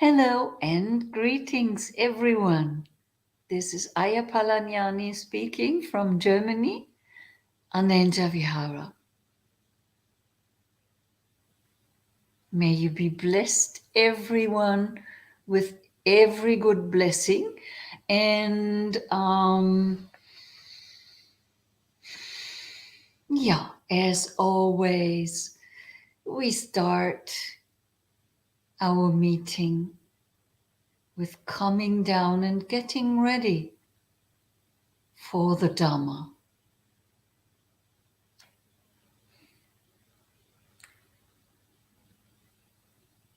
Hello and greetings, everyone. This is Ayya Phalanyani speaking from Germany, Anenja Vihara. May you be blessed, everyone, with every good blessing. And as always, we start our meeting with coming down and getting ready for the Dhamma.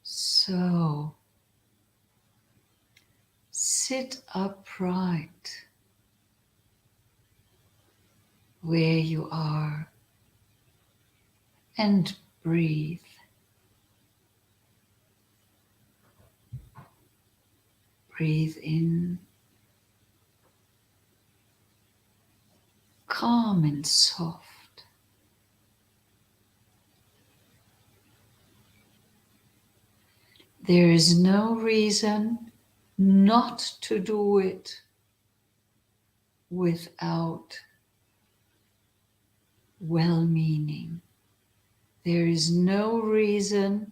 So, sit upright where you are and breathe. Breathe in, calm and soft. There is no reason not to do it without well-meaning. There is no reason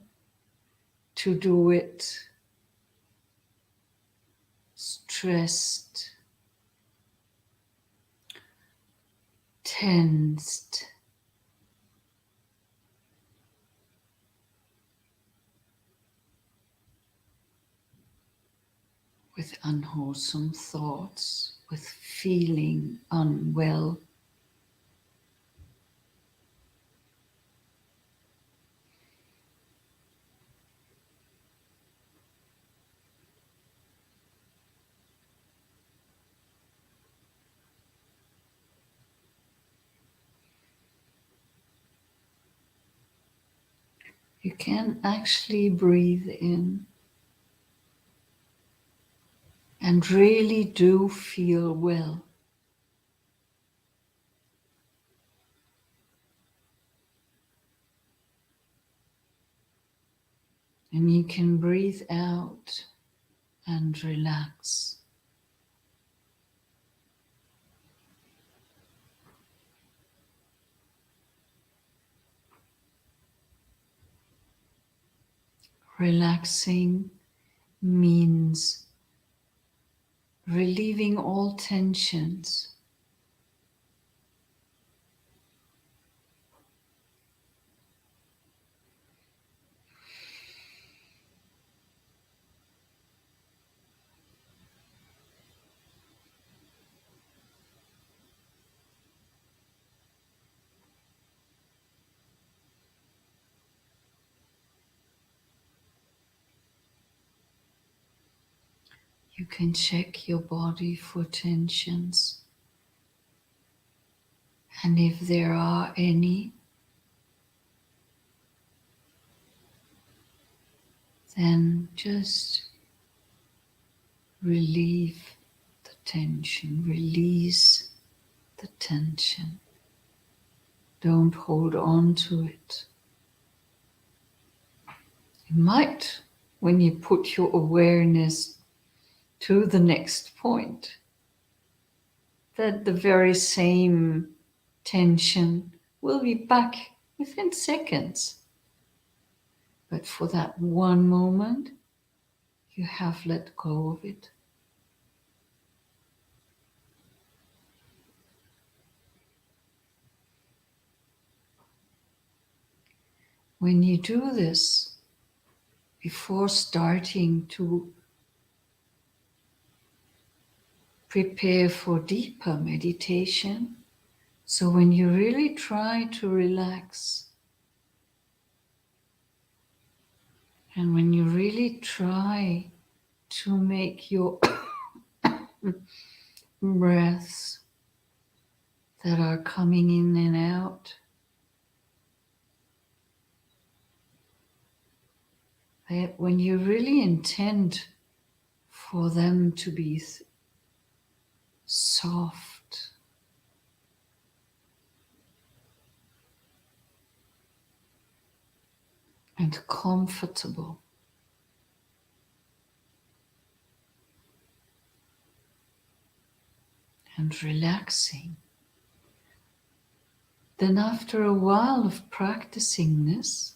to do it stressed, tensed, with unwholesome thoughts, with feeling unwell. You can actually breathe in and really do feel well. And you can breathe out and relax. Relaxing means relieving all tensions. You can check your body for tensions. And if there are any, then just relieve the tension, release the tension. Don't hold on to it. You might, when you put your awareness to the next point, that the very same tension will be back within seconds. But for that one moment, you have let go of it. When you do this, before starting to prepare for deeper meditation, so when you really try to relax, and when you really try to make your breaths that are coming in and out, that when you really intend for them to be soft, and comfortable, and relaxing, then after a while of practicing this,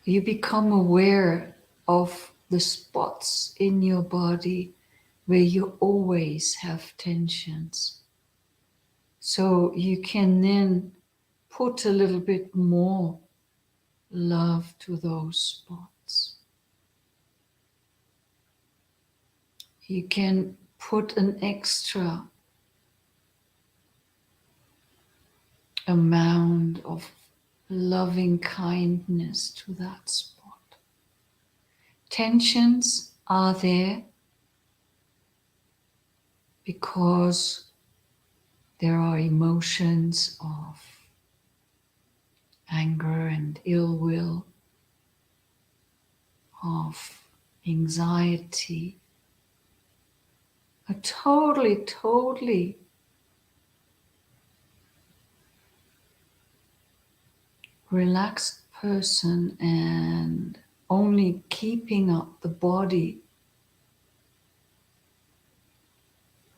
you become aware of the spots in your body where you always have tensions. So you can then put a little bit more love to those spots. You can put an extra amount of loving kindness to that spot. Tensions are there because there are emotions of anger and ill will, of anxiety. A totally relaxed person and only keeping up the body,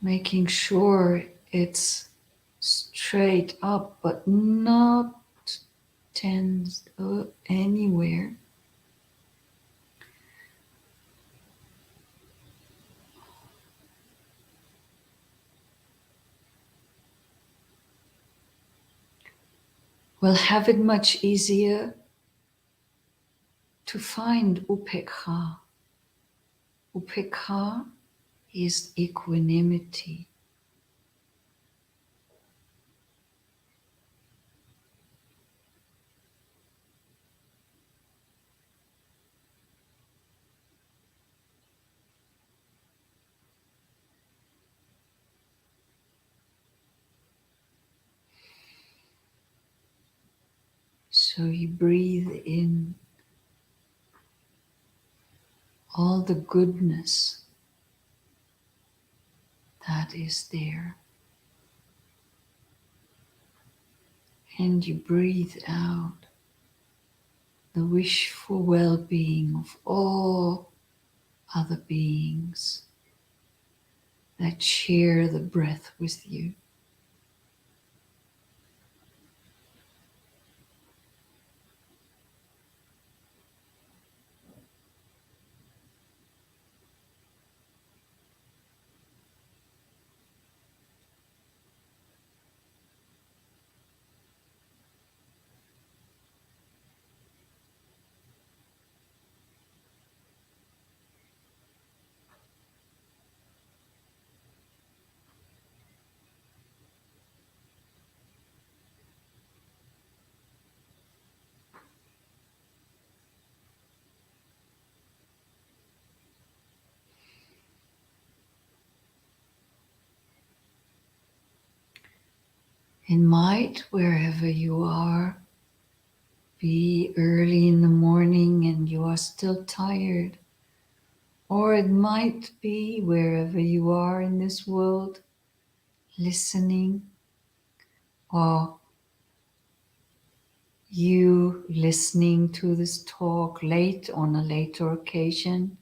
making sure it's straight up but not tensed anywhere. Will have it much easier to find upekkha. Upekkha is equanimity. So you breathe in all the goodness that is there. And you breathe out the wish for well-being of all other beings that share the breath with you. It might, wherever you are, be early in the morning and you are still tired. Or it might be wherever you are in this world, listening, or you listening to this talk late on a later occasion.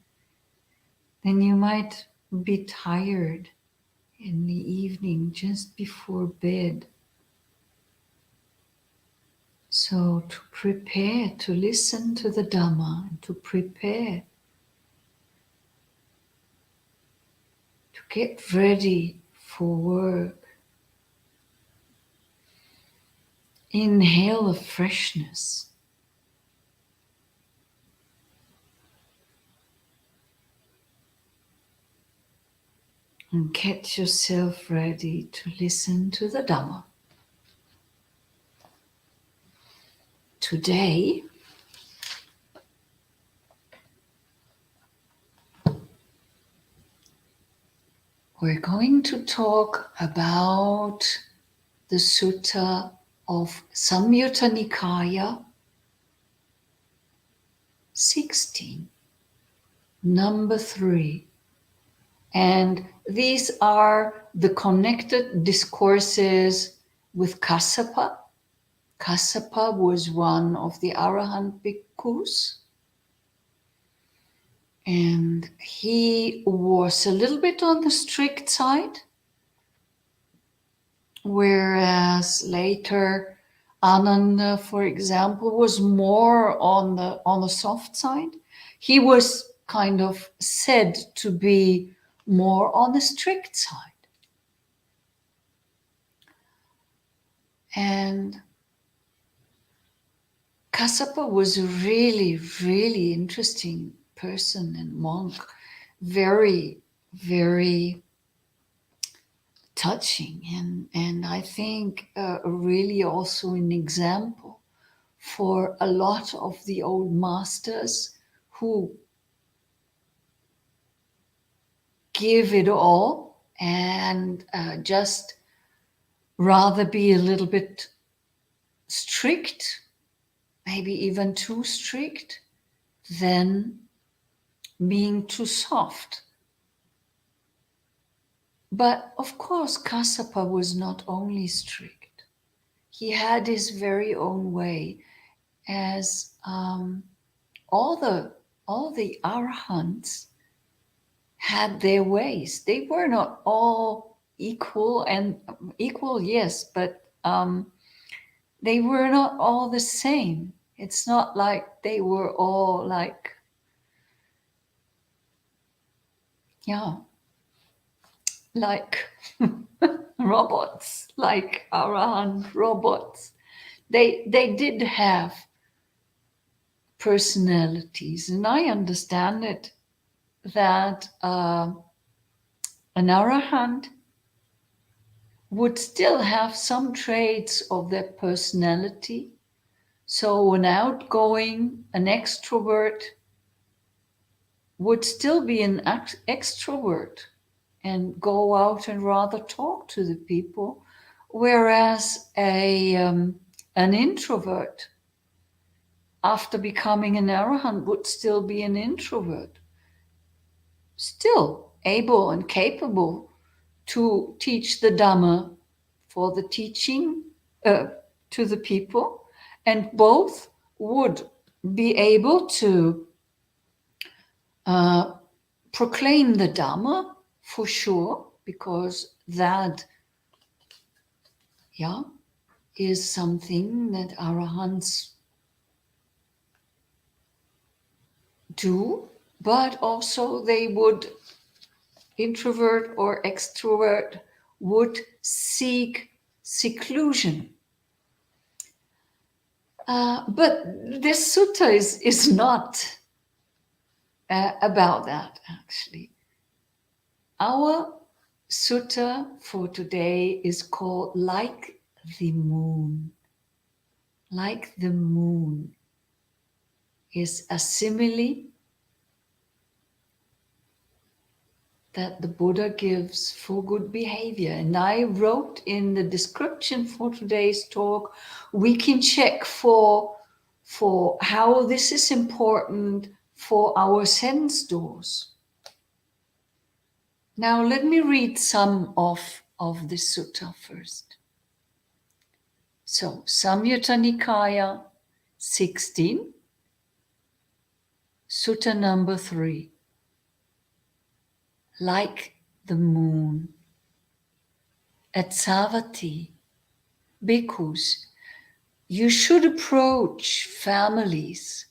Then you might be tired in the evening just before bed. So to prepare to listen to the Dhamma, and to prepare to get ready for work, inhale the freshness. And get yourself ready to listen to the Dhamma. Today, we're going to talk about the sutta of Samyutta Nikaya 16, number 3. And these are the connected discourses with Kassapa. Kassapa was one of the Arahant bhikkhus. And he was a little bit on the strict side, whereas later Ananda, for example, was more on the soft side. He was kind of said to be more on the strict side. And Kassapa was a really, really interesting person and monk. Very, very touching. And I think really also an example for a lot of the old masters who give it all and just rather be a little bit strict, maybe even too strict, than being too soft. But of course, Kassapa was not only strict. He had his very own way, as all the arahants had their ways. They were not all equal, and equal, yes, but they were not all the same. It's not like they were all like, yeah, like robots, like arahant robots. They did have personalities, and I understand it that an arahant would still have some traits of their personality. So an outgoing, an extrovert would still be an extrovert and go out and rather talk to the people, whereas an introvert, after becoming an arahant, would still be an introvert, still able and capable to teach the Dhamma for the teaching to the people, and both would be able to proclaim the Dhamma for sure, because that, yeah, is something that arahants do, but also they would, introvert or extrovert, would seek seclusion. But this sutta is not about that, actually. Our sutta for today is called Like the Moon. Like the moon is a simile that the Buddha gives for good behavior. And I wrote in the description for today's talk, we can check for how this is important for our sense doors. Now let me read some of the sutta first. So, Samyutta Nikaya 16, Sutta number 3. Like the moon. At Savatthi, bhikkhus, you should approach families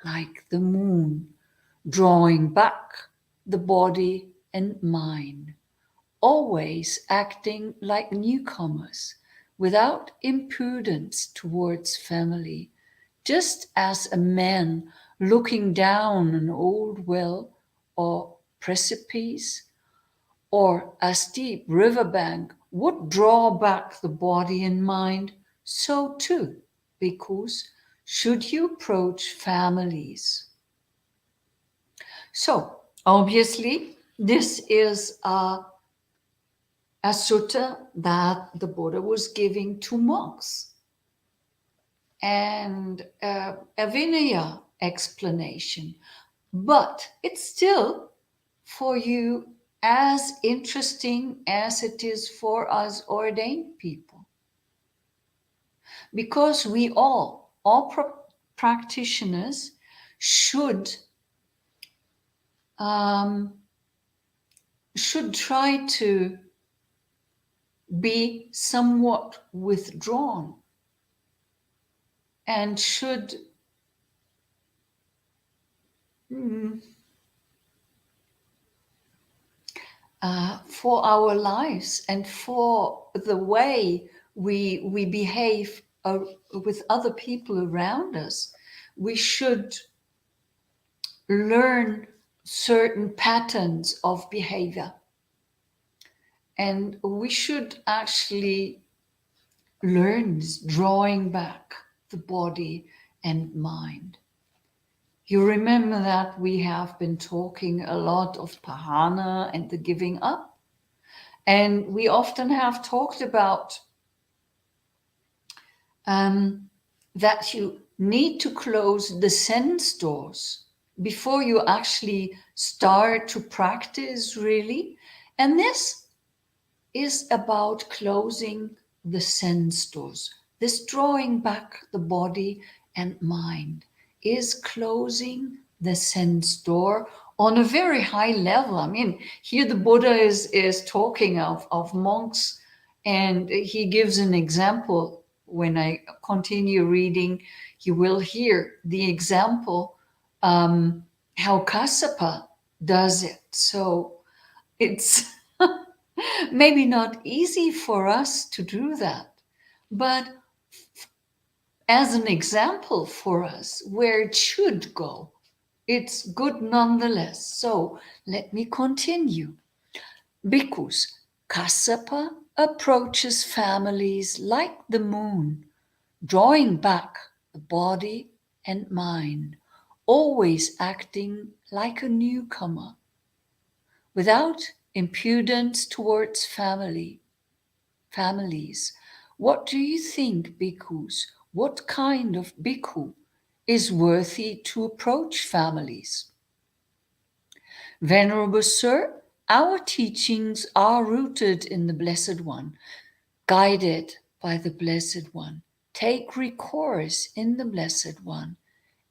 like the moon, drawing back the body and mind, always acting like newcomers, without impudence towards family, just as a man looking down an old well or precipice or a steep riverbank would draw back the body and mind, so too, bhikkhus, should you approach families. So, obviously, this is a sutta that the Buddha was giving to monks, and a Vinaya explanation, but it's still for you as interesting as it is for us ordained people, because we all practitioners should should try to be somewhat withdrawn and should for our lives and for the way we behave with other people around us, we should learn certain patterns of behavior. And we should actually learn this drawing back the body and mind. You remember that we have been talking a lot of Pahana and the giving up. And we often have talked about that you need to close the sense doors before you actually start to practice, really. And this is about closing the sense doors. This drawing back the body and mind is closing the sense door on a very high level. I mean, here the Buddha is talking of monks, and he gives an example. When I continue reading, you will hear the example how Kassapa does it. So it's maybe not easy for us to do that, but as an example for us where it should go, it's good nonetheless. So let me continue. Bhikkhus, Kassapa approaches families like the moon, drawing back the body and mind, always acting like a newcomer, without impudence towards families. What do you think, bhikkhus? What kind of bhikkhu is worthy to approach families? Venerable Sir, our teachings are rooted in the Blessed One, guided by the Blessed One. Take recourse in the Blessed One.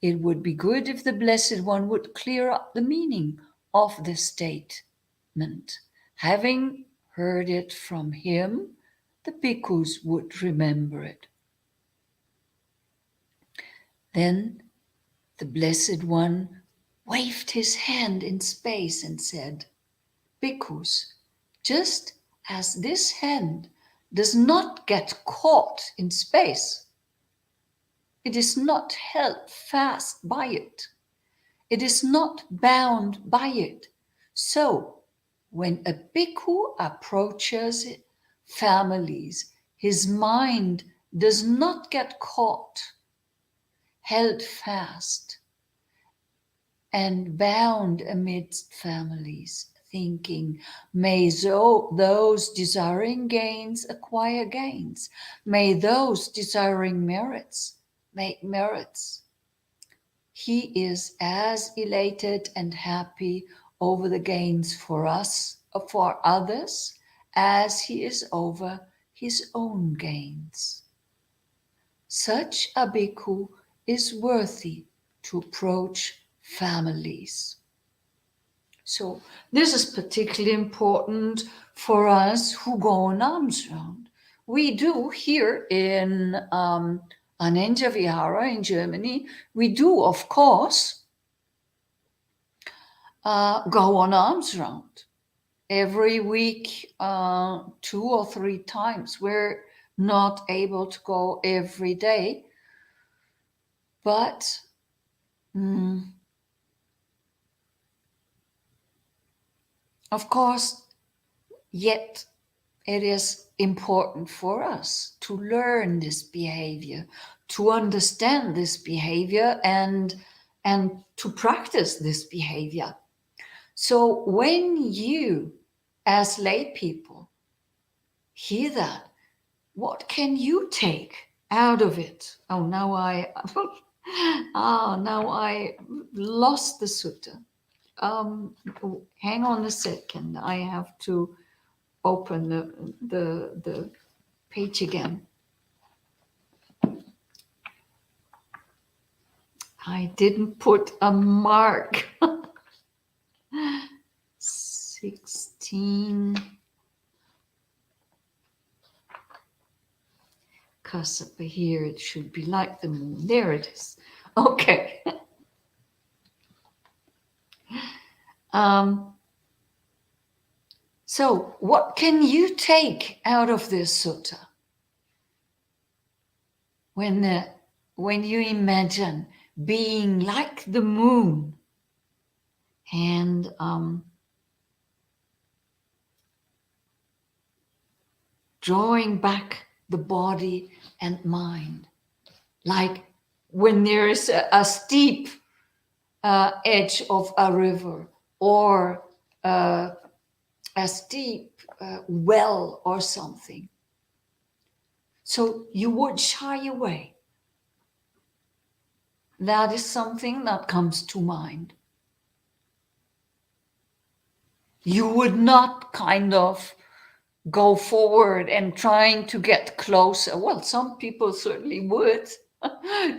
It would be good if the Blessed One would clear up the meaning of the statement. Having heard it from him, the bhikkhus would remember it. Then the Blessed One waved his hand in space and said, Bhikkhus, just as this hand does not get caught in space, it is not held fast by it, it is not bound by it. So, when a bhikkhu approaches families, his mind does not get caught, held fast, and bound amidst families, thinking, may those desiring gains acquire gains, may those desiring merits make merits. He is as elated and happy over the gains for us, for others, as he is over his own gains. Such a bhikkhu is worthy to approach families. So this is particularly important for us who go on alms round. We do here in Anenja Vihara in Germany, we do, of course, go on alms round every week, 2 or 3 times. We're not able to go every day, but of course, yet it is important for us to learn this behavior, to understand this behavior, and to practice this behavior. So when you, as lay people, hear that, what can you take out of it? Oh, now I lost the sutta. Hang on a second. I have to open the page again. I didn't put a mark. 16. Kassapa here, it should be like the moon. There it is. Okay. So what can you take out of this sutta? When you imagine being like the moon and drawing back the body and mind, like when there is a steep edge of a river or a steep well or something. So you would shy away. That is something that comes to mind. You would not kind of go forward and trying to get closer. Well, some people certainly would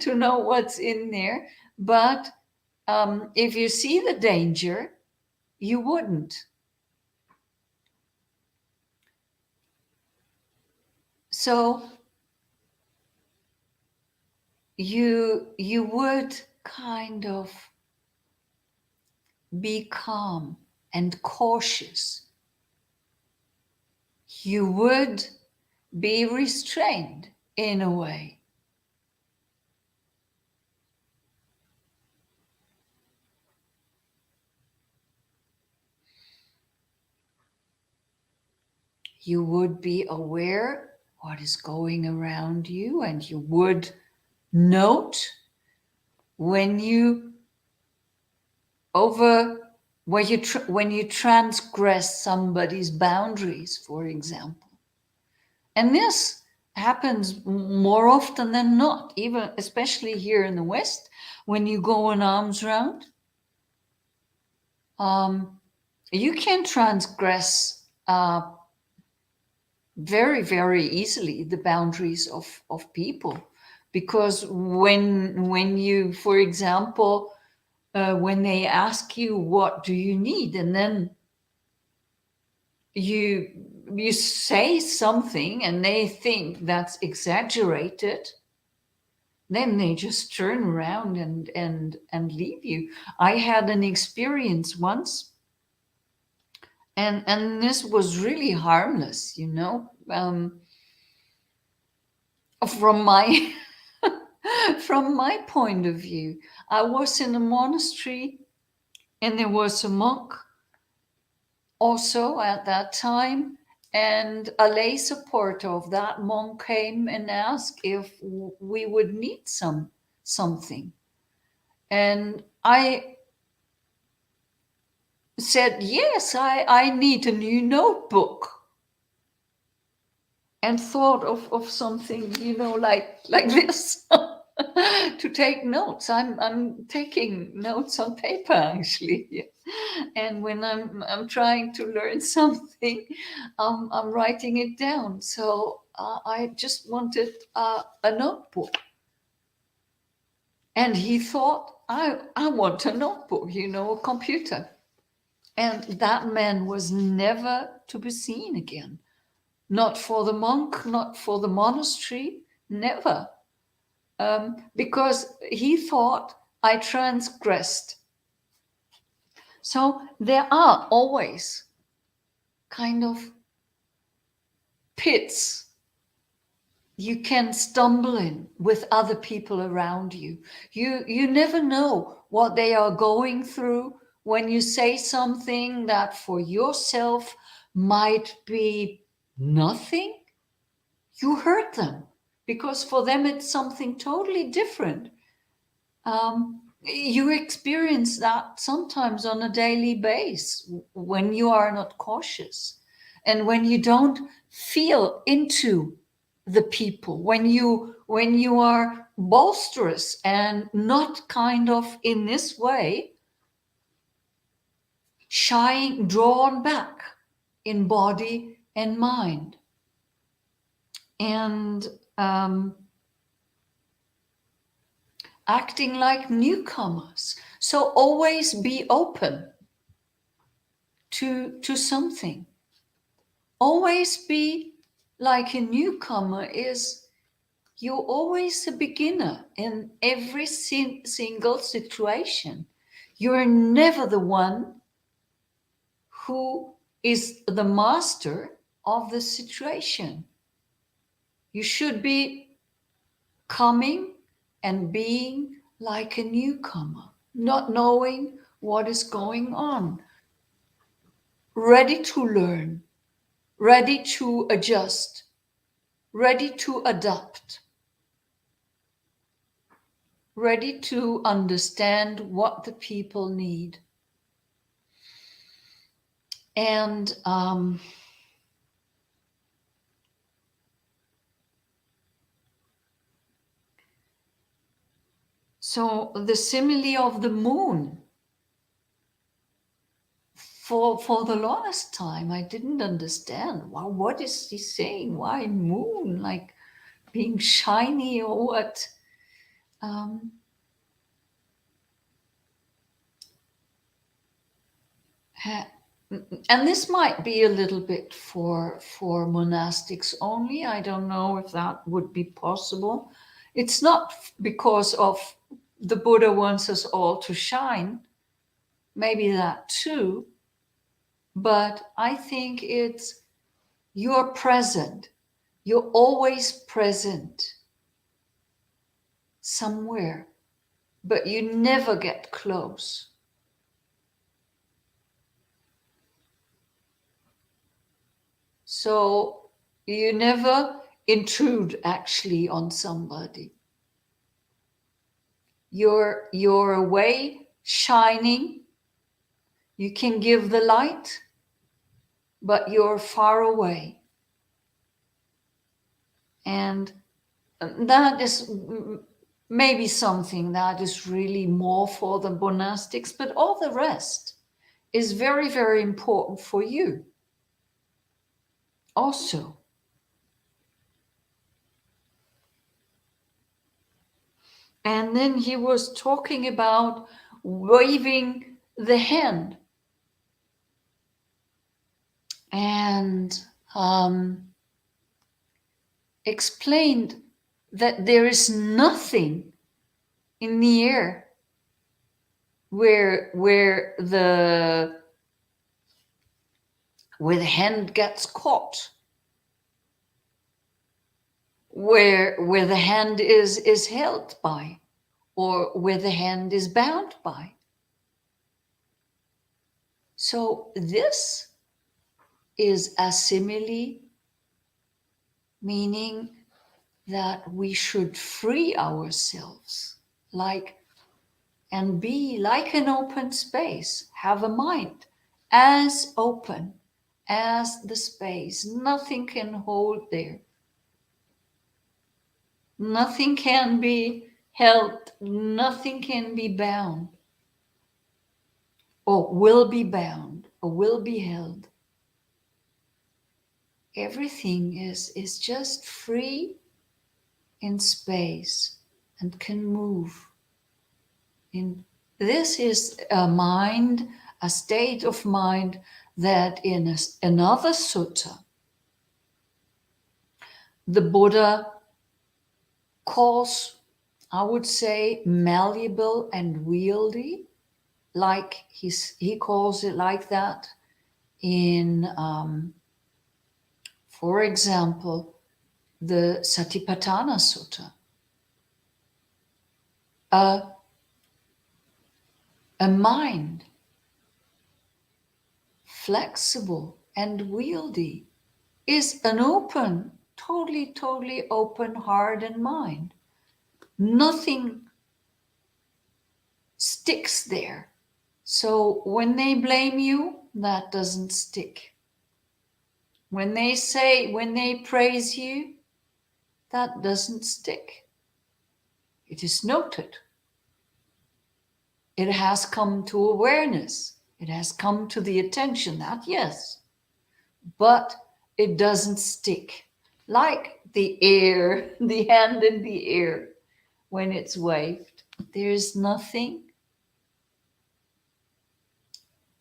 to know what's in there. But if you see the danger, you wouldn't. So you would kind of be calm and cautious. You would be restrained in a way. You would be aware what is going around you, and you would note when you when you transgress somebody's boundaries, for example. And this happens more often than not, even especially here in the West, when you go an arm's round. You can transgress very, very easily the boundaries of people, because when you, for example, when they ask you what do you need, and then you say something and they think that's exaggerated, then they just turn around and leave you. I had an experience once, and this was really harmless, from my from my point of view. I was in a monastery, and there was a monk also at that time, and a lay supporter of that monk came and asked if we would need something. And I said, yes, I need a new notebook. And thought of something, like this to take notes. I'm taking notes on paper, actually. Yeah. And when I'm trying to learn something, I'm writing it down. So I just wanted a notebook. And he thought, I want a notebook, a computer. And that man was never to be seen again. Not for the monk, not for the monastery, never. Because he thought I transgressed. So there are always kind of pits you can stumble in with other people around you. You never know what they are going through when you say something that for yourself might be nothing. You hurt them because for them it's something totally different. You experience that sometimes on a daily basis when you are not cautious and when you don't feel into the people, when you are boisterous and not kind of in this way shying, drawn back in body and mind. And acting like newcomers. So always be open. to something. Always be like a newcomer is you're always a beginner in every single situation. You're never the one who is the master of the situation. You should be coming and being like a newcomer, not knowing what is going on, ready to learn, ready to adjust, ready to adapt, ready to understand what the people need. And so the simile of the moon, for the longest time, I didn't understand. Wow, what is he saying? Why moon? Like being shiny or what? Um, and this might be a little bit for monastics only. I don't know if that would be possible. It's not because of the Buddha wants us all to shine, maybe that too, but I think it's you're present. You're always present somewhere, but you never get close. So you never intrude actually on somebody. You're away, shining. You can give the light, but you're far away. And that is maybe something that is really more for the monastics, but all the rest is very, very important for you also. And then he was talking about waving the hand. And explained that there is nothing in the air where the hand gets caught, where the hand is held by, or where the hand is bound by. So this is a simile, meaning that we should free ourselves, and be like an open space, have a mind as open as the space. Nothing can hold there. Nothing can be held. Nothing can be bound, or will be bound, or will be held. Everything is just free in space and can move. This is a mind, a state of mind that in another sutta, the Buddha calls, I would say, malleable and wieldy, like he calls it like that in, for example, the Satipatthana Sutta. A mind flexible and wieldy is an open, totally open heart and mind. Nothing sticks there. So when they blame you, that doesn't stick. When they praise you, that doesn't stick. It is noted. It has come to awareness. It has come to the attention, that yes, but it doesn't stick. Like the air, the hand in the air, when it's waved, there's nothing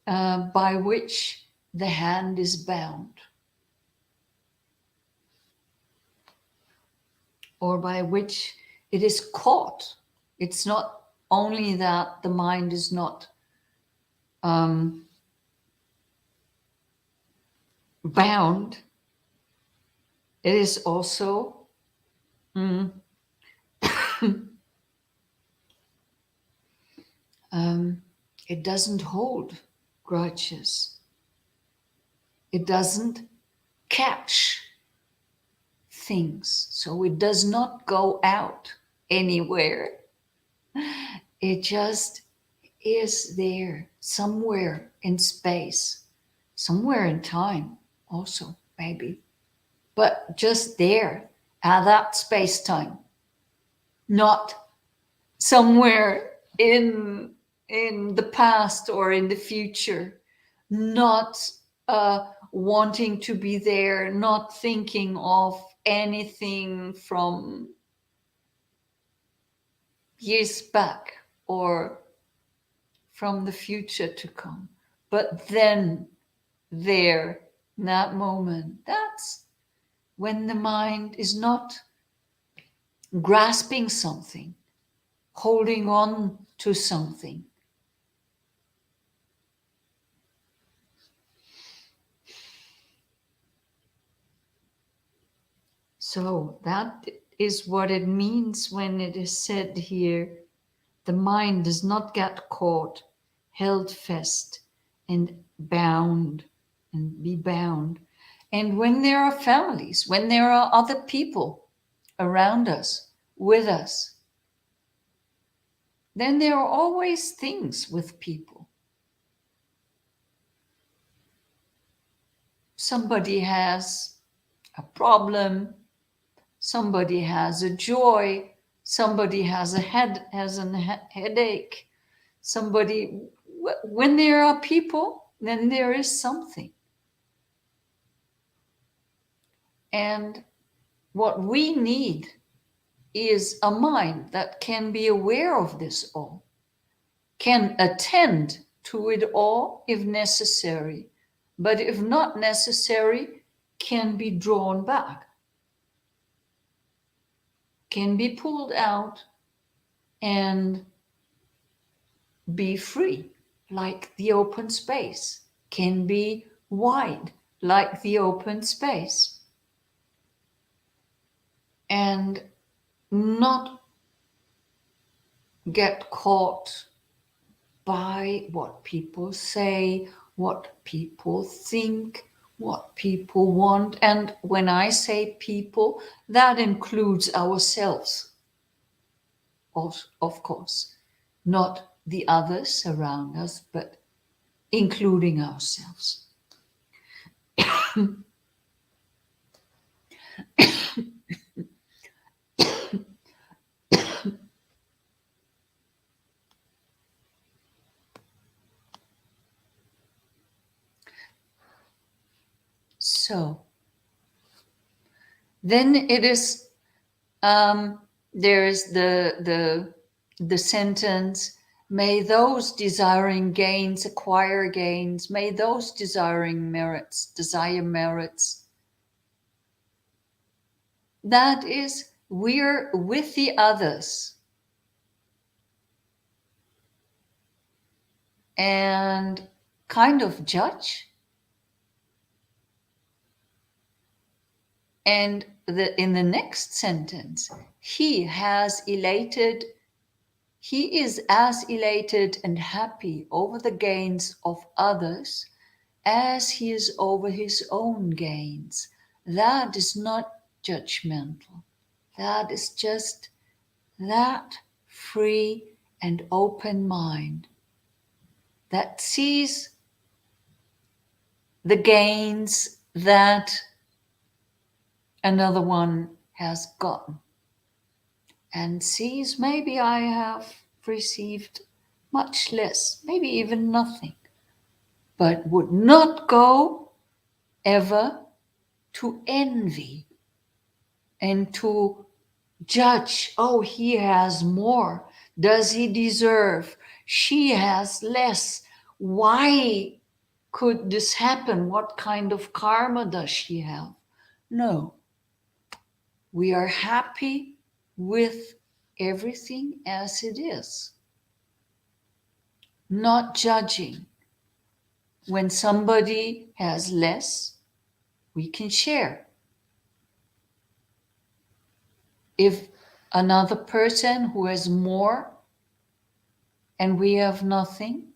by which the hand is bound, or by which it is caught. It's not only that the mind is not bound, it is also it doesn't hold grudges. It doesn't catch things. So it does not go out anywhere. It just is there somewhere in space, somewhere in time also, maybe. But just there at that space time, not somewhere in the past or in the future, not wanting to be there, not thinking of anything from years back or from the future to come. But then there, in that moment, that's when the mind is not grasping something, holding on to something. So that is what it means when it is said here, the mind does not get caught, held fast, and bound, and be bound. And when there are families, when there are other people around us, with us, then there are always things with people. Somebody has a problem, somebody has a joy, somebody has a headache, somebody, when there are people, then there is something. And what we need is a mind that can be aware of this all, can attend to it all if necessary, but if not necessary, can be drawn back, can be pulled out and be free, like the open space, can be wide, like the open space, and not get caught by what people say, what people think, what people want. And when I say people, that includes ourselves, of course, not the others around us, but including ourselves. So then it is, there is the sentence, may those desiring gains acquire gains, may those desiring merits desire merits. That is, we're with the others and kind of judge. And in the next sentence, he is as elated and happy over the gains of others as he is over his own gains. That is not judgmental. That is just that free and open mind that sees the gains that another one has gotten and sees, maybe I have received much less, maybe even nothing, but would not go ever to envy and to judge. Oh, he has more. Does he deserve? She has less. Why could this happen? What kind of karma does she have? No, we are happy with everything as it is, not judging. When somebody has less, we can share. If another person who has more and we have nothing,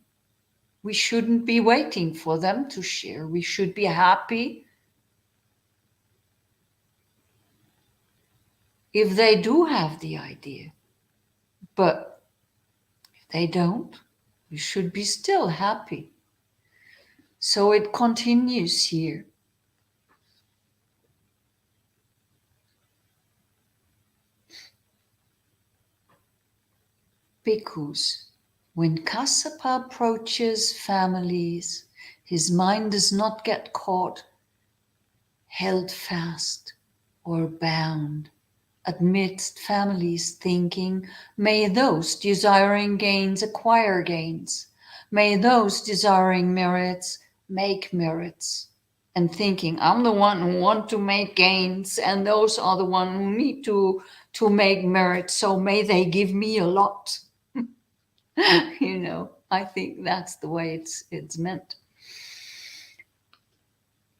we shouldn't be waiting for them to share. We should be happy if they do have the idea. But if they don't, we should be still happy. So it continues here. Bhikkhus, when Kassapa approaches families, his mind does not get caught, held fast, or bound amidst families, thinking, may those desiring gains acquire gains, may those desiring merits make merits, and thinking, I'm the one who want to make gains, and those are the one who need to make merits, so may they give me a lot. I think that's the way it's meant.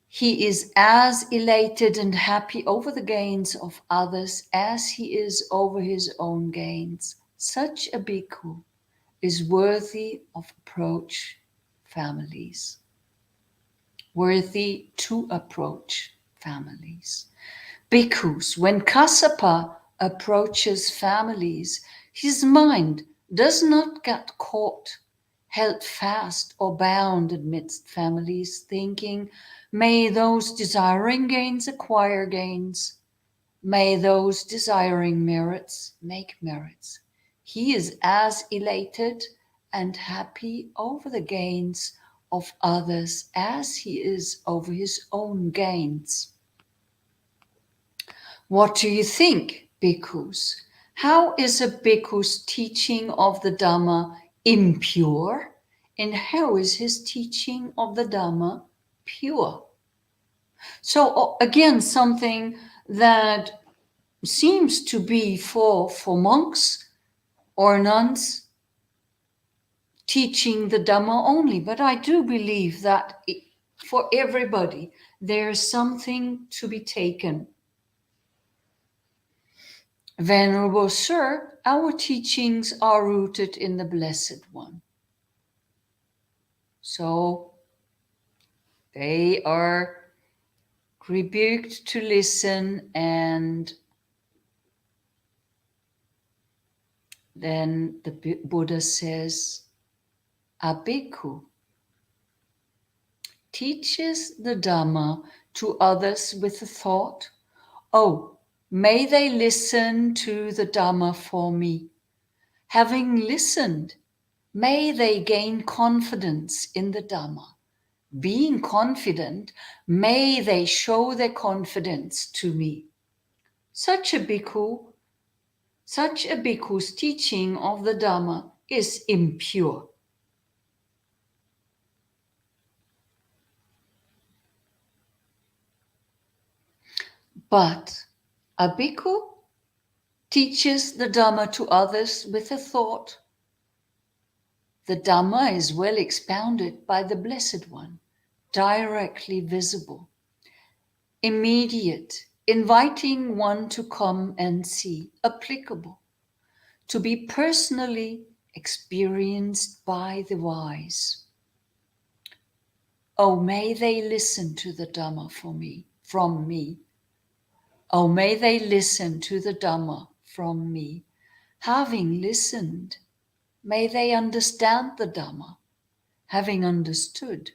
He is as elated and happy over the gains of others as he is over his own gains. Such a bhikkhu is worthy of approach families. Worthy to approach families. Bhikkhus, when Kassapa approaches families, his mind does not get caught, held fast or bound amidst families, thinking, may those desiring gains acquire gains, may those desiring merits make merits. He is as elated and happy over the gains of others as he is over his own gains. What do you think, bhikkhus? How is a bhikkhu's teaching of the Dhamma impure? And how is his teaching of the Dhamma pure? So again, something that seems to be for monks or nuns teaching the Dhamma only. But I do believe that for everybody, there's something to be taken. Venerable Sir, our teachings are rooted in the Blessed One. So they are rebuked to listen, and then the Buddha says, a bhikkhu teaches the Dhamma to others with the thought, oh, may they listen to the Dhamma for me. Having listened, may they gain confidence in the Dhamma. Being confident, may they show their confidence to me. Such a bhikkhu's teaching of the Dhamma is impure. But a bhikkhu teaches the Dhamma to others with a thought. The Dhamma is well expounded by the Blessed One, directly visible, immediate, inviting one to come and see, applicable, to be personally experienced by the wise. Oh, may they listen to the Dhamma from me. Oh, may they listen to the Dhamma from me. Having listened, may they understand the Dhamma. Having understood,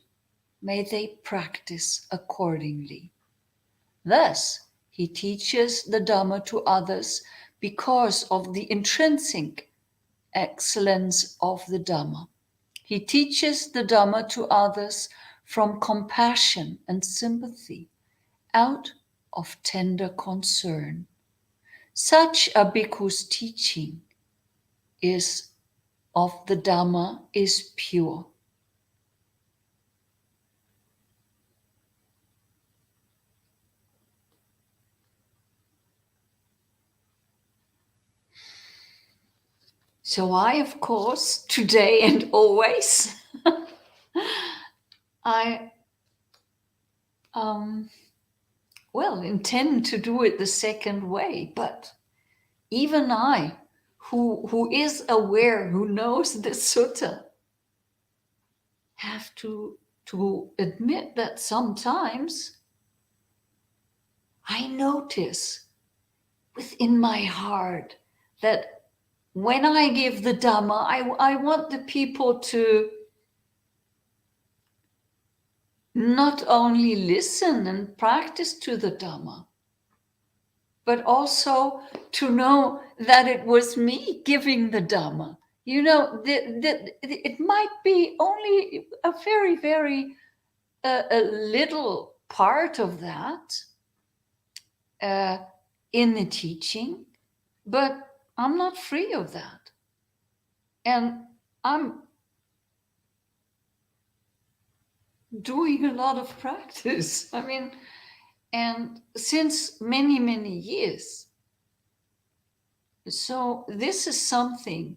may they practice accordingly. Thus, he teaches the Dhamma to others because of the intrinsic excellence of the Dhamma. He teaches the Dhamma to others from compassion and sympathy, out of tender concern. Such a bhikkhu's teaching of the Dhamma is pure. So I, of course, today and always, I intend to do it the second way. But even I, who is aware, who knows the sutta, have to admit that sometimes I notice within my heart that when I give the Dhamma, I want the people to not only listen and practice to the Dhamma, but also to know that it was me giving the Dhamma. You know, it might be only a very, very a little part of that in the teaching, but I'm not free of that. And I'm doing a lot of practice. I mean, and since many, many years. So this is something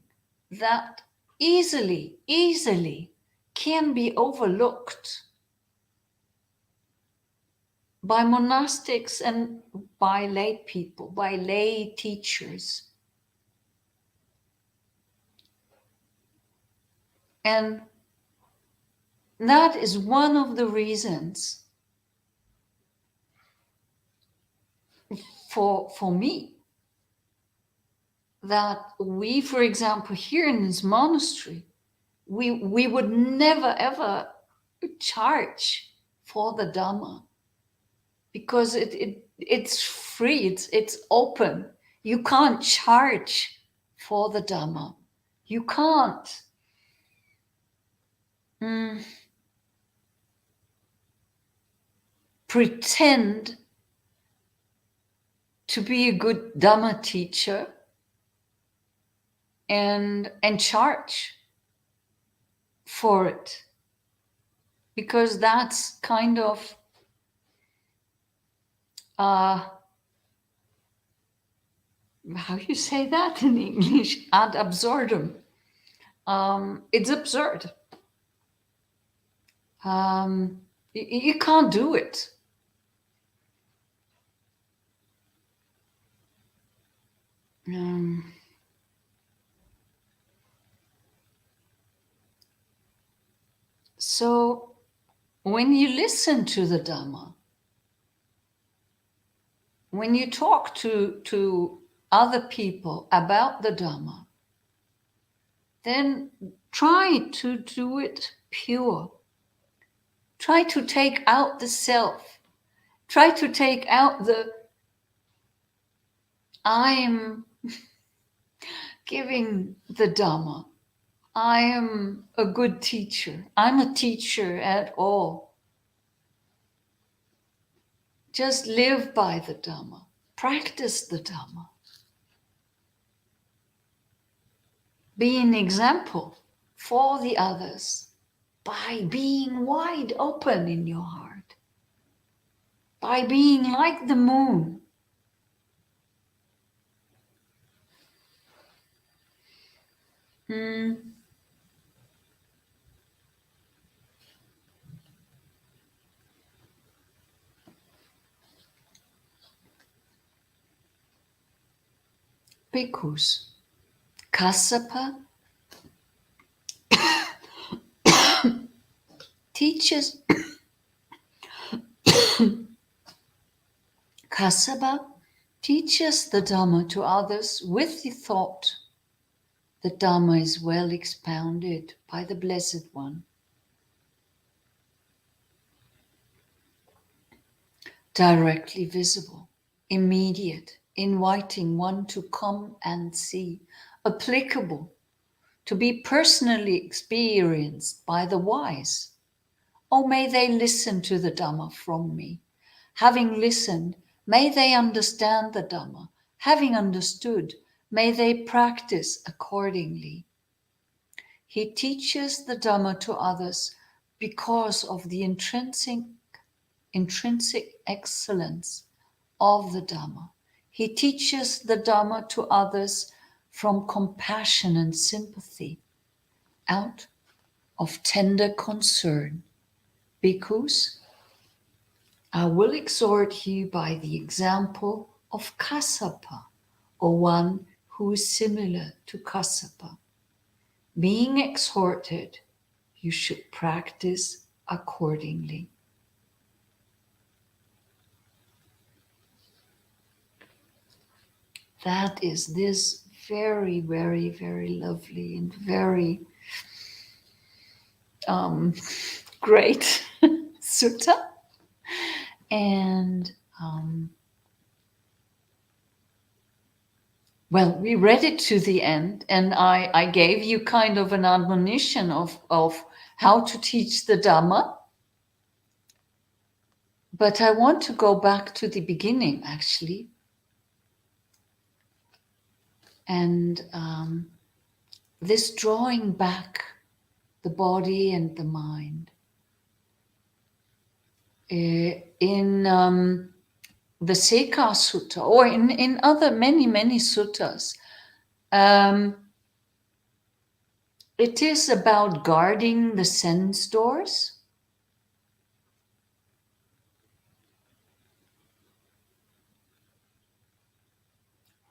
that easily can be overlooked by monastics and by lay people, by lay teachers. And that is one of the reasons for me that we, for example, here in this monastery, we would never ever charge for the Dhamma because it's free, it's open. You can't charge for the Dhamma. You can't pretend to be a good Dhamma teacher and charge for it, because that's kind of how you say that in English, ad absurdum. It's absurd. You can't do it. So when you listen to the Dhamma, when you talk to other people about the Dhamma, then try to do it pure. Try to take out the self. Try to take out the I'm giving the Dhamma. I am a good teacher. I'm a teacher at all. Just live by the Dhamma. Practice the Dhamma. Be an example for the others by being wide open in your heart, by being like the moon. Bhikkhus, Kassapa teaches Kassapa teaches the Dhamma to others with the thought the Dhamma is well expounded by the Blessed One. Directly visible, immediate, inviting one to come and see, applicable, to be personally experienced by the wise. Oh, may they listen to the Dhamma from me. Having listened, may they understand the Dhamma. Having understood, may they practice accordingly. He teaches the Dhamma to others because of the intrinsic excellence of the Dhamma. He teaches the Dhamma to others from compassion and sympathy, out of tender concern. Bhikkhus, I will exhort you by the example of Kassapa, or one who is similar to Kassapa. Being exhorted, you should practice accordingly. That is this very, very, very lovely and very great sutta. And well, we read it to the end, and I gave you kind of an admonition of how to teach the Dhamma. But I want to go back to the beginning, actually. And this drawing back the body and the mind. In the Seka Sutta, or in other many suttas, it is about guarding the sense doors.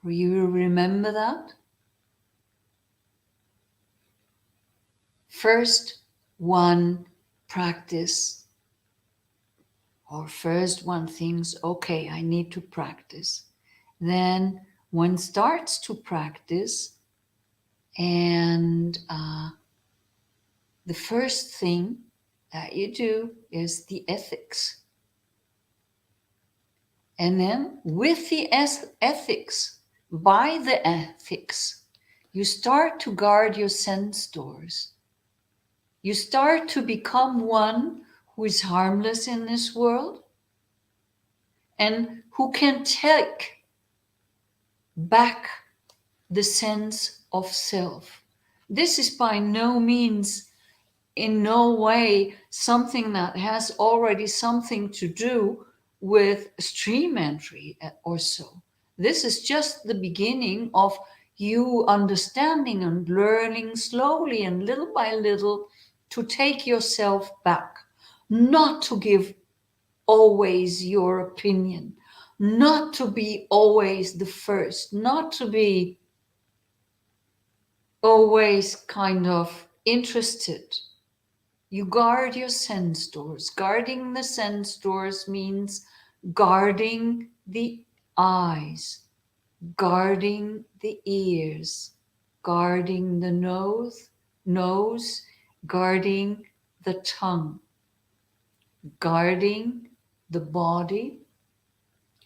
You remember that? First one practice, or first one thinks, okay, I need to practice. Then one starts to practice, and the first thing that you do is the ethics. And then with the ethics, by the ethics, you start to guard your sense doors. You start to become one who is harmless in this world and who can take back the sense of self. This is by no means, in no way, something that has already something to do with stream entry or so. This is just the beginning of you understanding and learning slowly and little by little to take yourself back, not to give always your opinion, not to be always the first, not to be always kind of interested. You guard your sense doors. Guarding the sense doors means guarding the eyes, guarding the ears, guarding the nose, guarding the tongue, guarding the body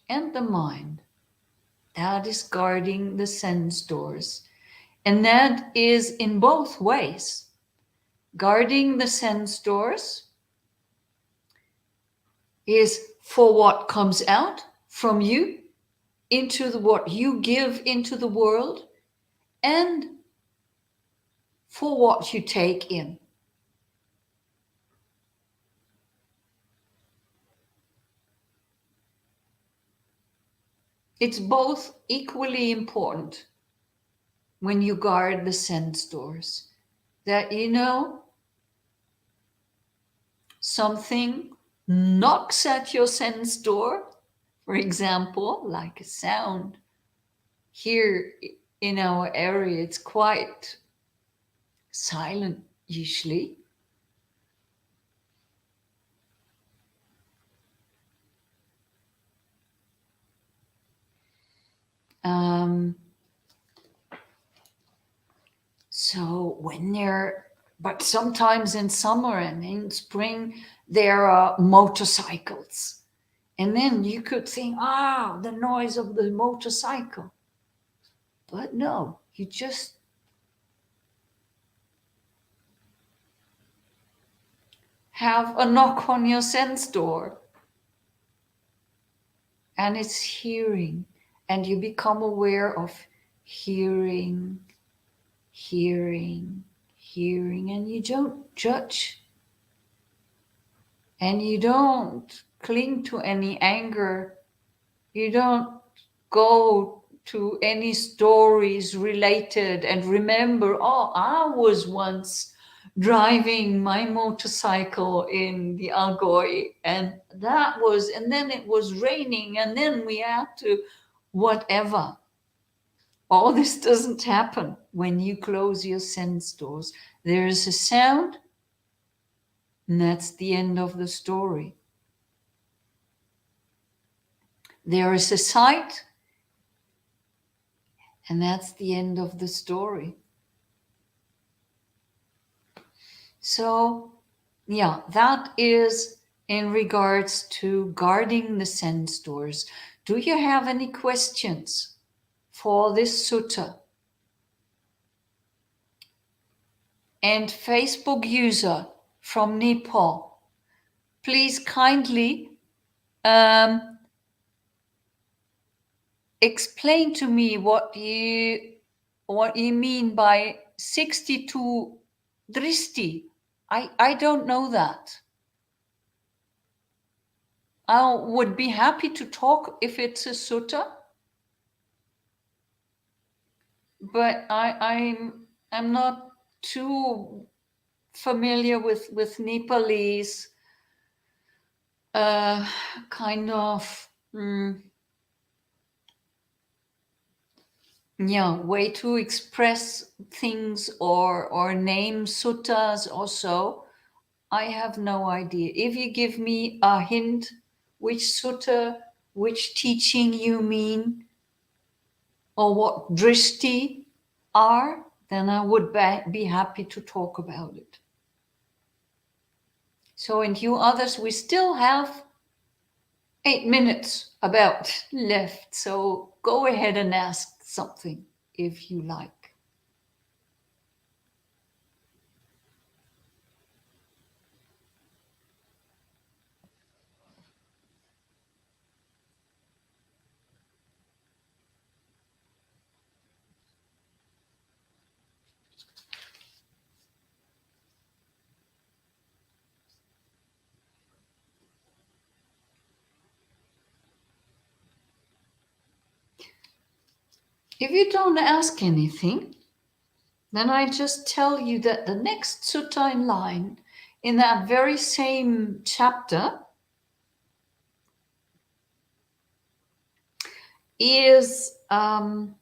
and the mind. That is guarding the sense doors. And that is in both ways. Guarding the sense doors is for what comes out from you into what you give into the world, and for what you take in. It's both equally important when you guard the sense doors, that something knocks at your sense door, for example, like a sound. Here in our area, it's quite silent usually. So but sometimes in summer and in spring, there are motorcycles. And then you could think, the noise of the motorcycle. But no, you just have a knock on your sense door. And it's hearing. And you become aware of hearing, and you don't judge. And you don't cling to any anger. You don't go to any stories related and remember, oh, I was once driving my motorcycle in the Algoy, and then it was raining, and then we had to whatever. All this doesn't happen when you close your sense doors. There is a sound, and that's the end of the story. There is a sight, and that's the end of the story. So, yeah, that is in regards to guarding the sense doors. Do you have any questions for this sutta? And Facebook user from Nepal, please kindly explain to me what you mean by 62 dristi. I don't know that. I would be happy to talk if it's a sutta, but I'm not too familiar with Nepalese kind of way to express things or name suttas or so. I have no idea. If you give me a hint which sutta, which teaching you mean, or what drishti are, then I would be happy to talk about it. So, and you others, we still have 8 minutes about left. So go ahead and ask something if you like. If you don't ask anything, then I just tell you that the next sutta in line, in that very same chapter, is about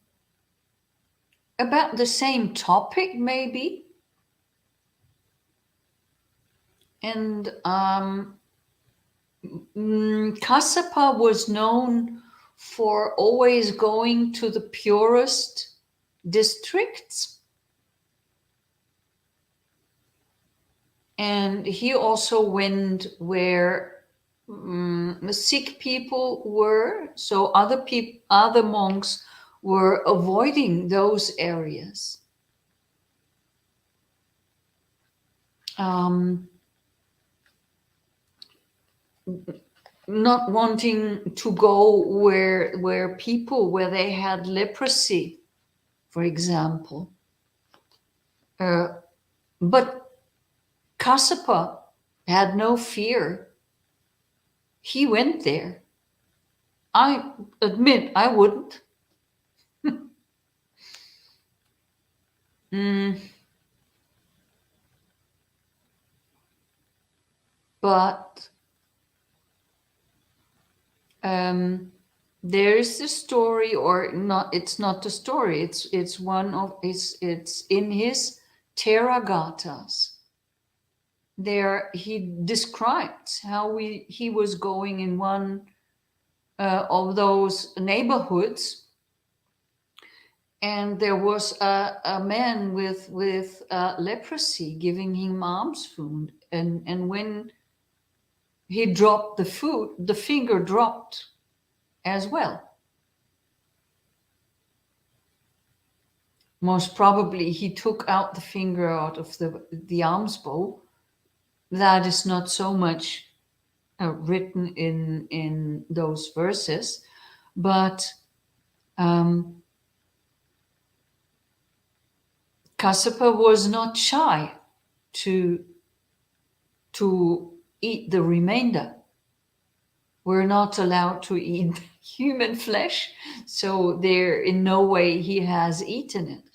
the same topic, maybe. And Kassapa was known for always going to the purest districts. And he also went where the Sikh people were, so other monks were avoiding those areas. Not wanting to go where they had leprosy, for example. But Kassapa had no fear. He went there. I admit I wouldn't. But there is a story, or not. It's not a story. It's one of it's in his Theragatas. There he describes how he was going in one of those neighborhoods, and there was a man with leprosy giving him alms food, and when he dropped the food, the finger dropped as well. Most probably he took out the finger out of the alms bowl. That is not so much written in those verses, but Kassapa was not shy to eat the remainder. We're not allowed to eat human flesh, so there in no way he has eaten it.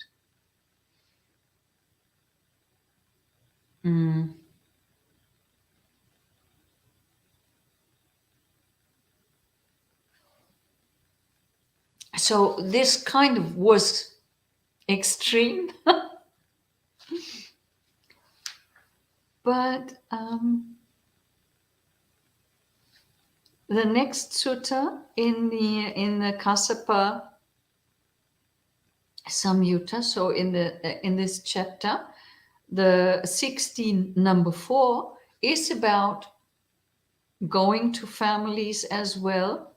Mm. So this kind of was extreme, but the next sutta in the Kassapa Samyutta, so in this chapter, the 16 number 4 is about going to families as well.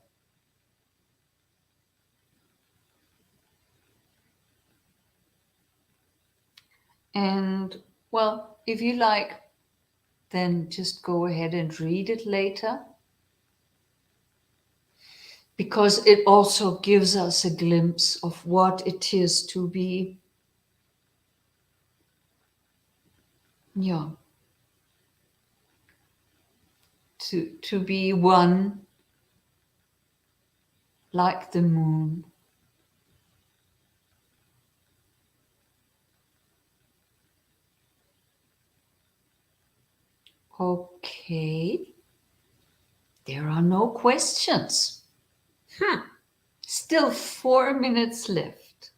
And well, if you like, then just go ahead and read it later, because it also gives us a glimpse of what it is to be, yeah, to be one like the moon. Okay, there are no questions. Still 4 minutes left.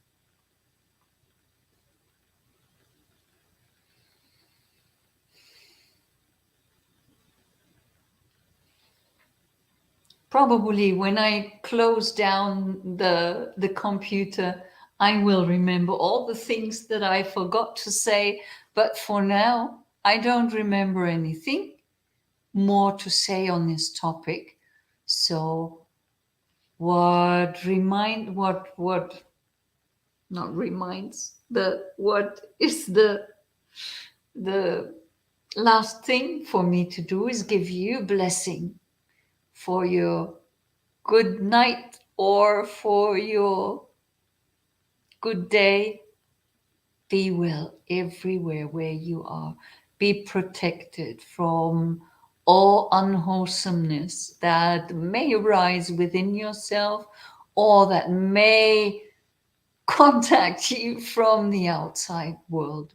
Probably when I close down the computer, I will remember all the things that I forgot to say. But for now, I don't remember anything more to say on this topic. So what not reminds, what is the last thing for me to do is give you a blessing for your good night or for your good day. Be well everywhere where you are. Be protected from all unwholesomeness that may arise within yourself or that may contact you from the outside world.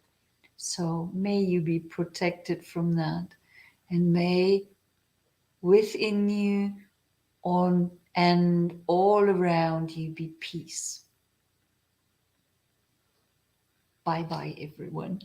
So may you be protected from that, and may within you on and all around you be peace. Bye bye, everyone.